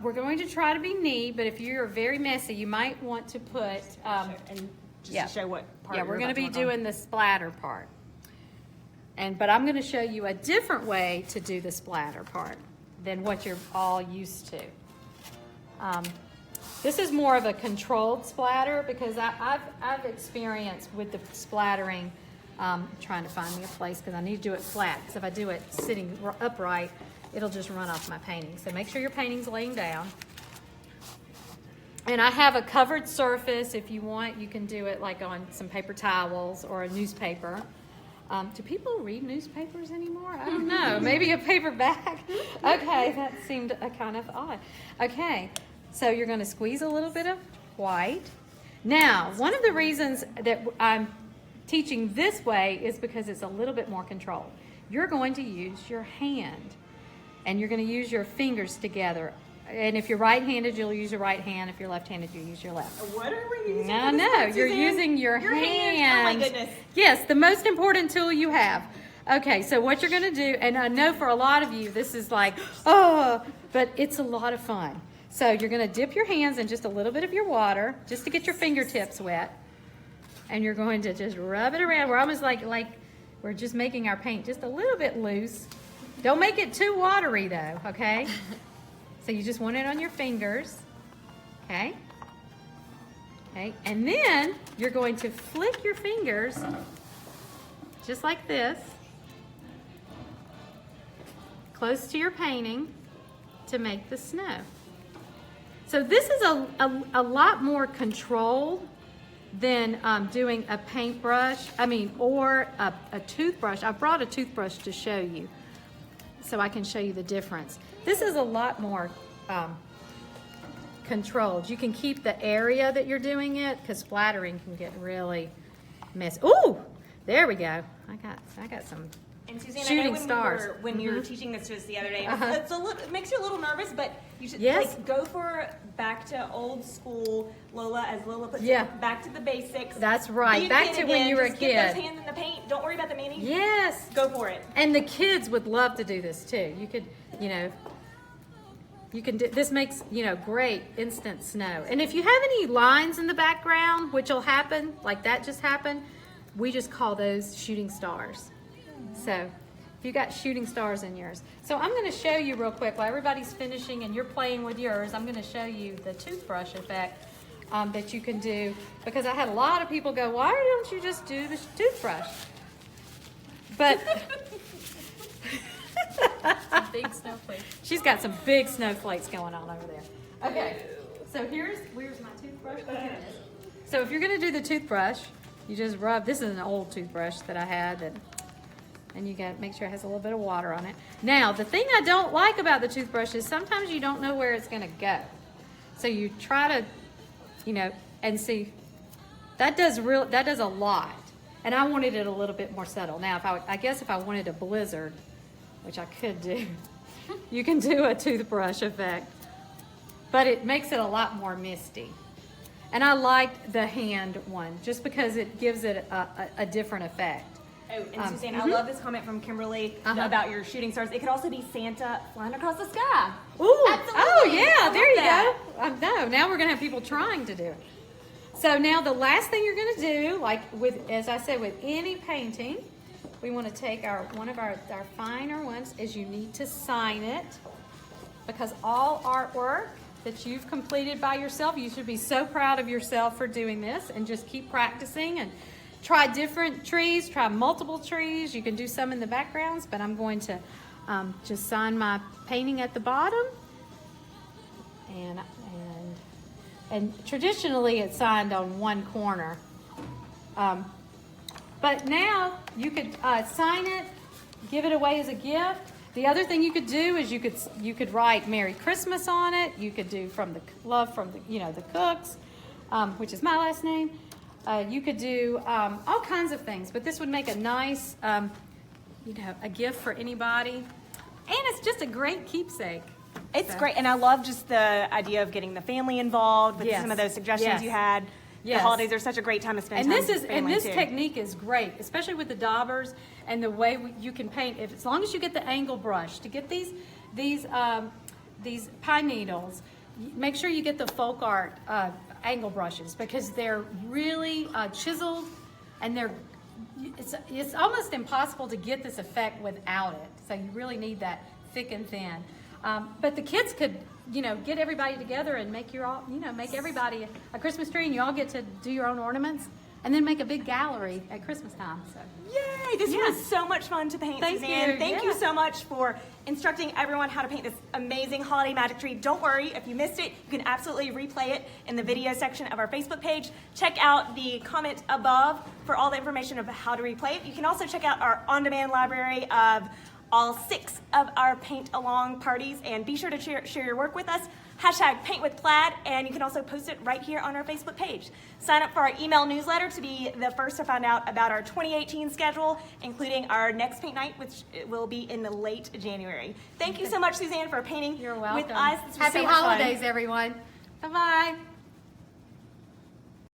we're going to try to be neat, but if you're very messy, you might want to put, and just to show what part yeah, you're we're gonna about to be work on. doing the splatter part. But I'm gonna show you a different way to do the splatter part than what you're all used to. This is more of a controlled splatter because I've experienced with the splattering, trying to find me a place because I need to do it flat. Because if I do it sitting upright, it'll just run off my painting. So make sure your painting's laying down. And I have a covered surface. If you want, you can do it like on some paper towels or a newspaper. Do people read newspapers anymore? I don't know. Maybe a paperback. Okay, that seemed kind of odd. Okay, so you're going to squeeze a little bit of white. Now, one of the reasons that I'm teaching this way is because it's a little bit more controlled. You're going to use your hand, and you're going to use your fingers together. And if you're right-handed, you'll use your right hand. If you're left-handed, you use your left. What are we using? No, you're using your hand. Oh my goodness. Yes, the most important tool you have. Okay, so what you're going to do, and I know for a lot of you, this is like, oh, but it's a lot of fun. So you're going to dip your hands in just a little bit of your water, just to get your fingertips wet. And you're going to just rub it around. We're almost like we're just making our paint just a little bit loose. Don't make it too watery though, okay? So you just want it on your fingers, okay? Okay, and then you're going to flick your fingers just like this, close to your painting to make the snow. So this is a lot more controlled than doing a paintbrush, or a toothbrush. I brought a toothbrush to show you, so I can show you the difference. This is a lot more controlled. You can keep the area that you're doing it, because splattering can get really messy. Ooh, there we go. I got some And Suzanne, shooting I know stars. when you were teaching this to us the other day, it makes you a little nervous, but you should go for back to old school Lola, as Lola puts it, back to the basics. That's right. Back to when you were a kid. Get those hands in the paint. Don't worry about the painting. Yes. Go for it. And the kids would love to do this too. You could, you can do, this makes, great instant snow. And if you have any lines in the background, which will happen, like that just happened, we just call those shooting stars. So if you got shooting stars in yours. So I'm going to show you real quick while everybody's finishing and you're playing with yours. I'm going to show you the toothbrush effect that you can do, because I had a lot of people go, why don't you just do the toothbrush? But Big snowflake. she's got some big snowflakes going on over there. Okay, so where's my toothbrush? So if you're going to do the toothbrush, you just rub. This is an old toothbrush that I had, and you got to make sure it has a little bit of water on it. Now, the thing I don't like about the toothbrush is sometimes you don't know where it's going to go. So you try to, and see, that does a lot. And I wanted it a little bit more subtle. Now, I guess if I wanted a blizzard, which I could do, you can do a toothbrush effect, but it makes it a lot more misty. And I liked the hand one just because it gives it a different effect. Oh, and Suzanne, I love this comment from Kimberly about your shooting stars. It could also be Santa flying across the sky. Ooh, absolutely. Oh yeah, there you go. Now we're gonna have people trying to do it. So now the last thing you're gonna do, as I said, with any painting, we want to take one of our finer ones, is you need to sign it, because all artwork that you've completed by yourself, you should be so proud of yourself for doing this, and just keep practicing and try different trees, try multiple trees. You can do some in the backgrounds, but I'm going to just sign my painting at the bottom. And traditionally it's signed on one corner. But now you could sign it, give it away as a gift. The other thing you could do is you could write Merry Christmas on it. You could do from the love from the Cooks, which is my last name. You could do all kinds of things, but this would make a nice, a gift for anybody. And it's just a great keepsake. It's great, and I love just the idea of getting the family involved with some of those suggestions you had. The holidays are such a great time to spend time with family, and this technique is great, especially with the daubers and the way you can paint. As long as you get the angle brush to get these pine needles, make sure you get the folk art angle brushes, because they're really chiseled, and it's almost impossible to get this effect without it. So you really need that thick and thin. But the kids could, get everybody together and make make everybody a Christmas tree, and you all get to do your own ornaments, and then make a big gallery at Christmas time. So. Yay! This was so much fun to paint, Thank Suzanne. you. Thank you so much for instructing everyone how to paint this amazing holiday magic tree. Don't worry, if you missed it, you can absolutely replay it in the video section of our Facebook page. Check out the comment above for all the information of how to replay it. You can also check out our on-demand library of all 6 of our paint along parties, and be sure to share your work with us. #Paint with Plaid, and you can also post it right here on our Facebook page. Sign up for our email newsletter to be the first to find out about our 2018 schedule, including our next paint night, which will be in the late January. Thank you so much, Suzanne, for painting You're welcome. with us. This was Happy so much fun. holidays, everyone. Bye-bye.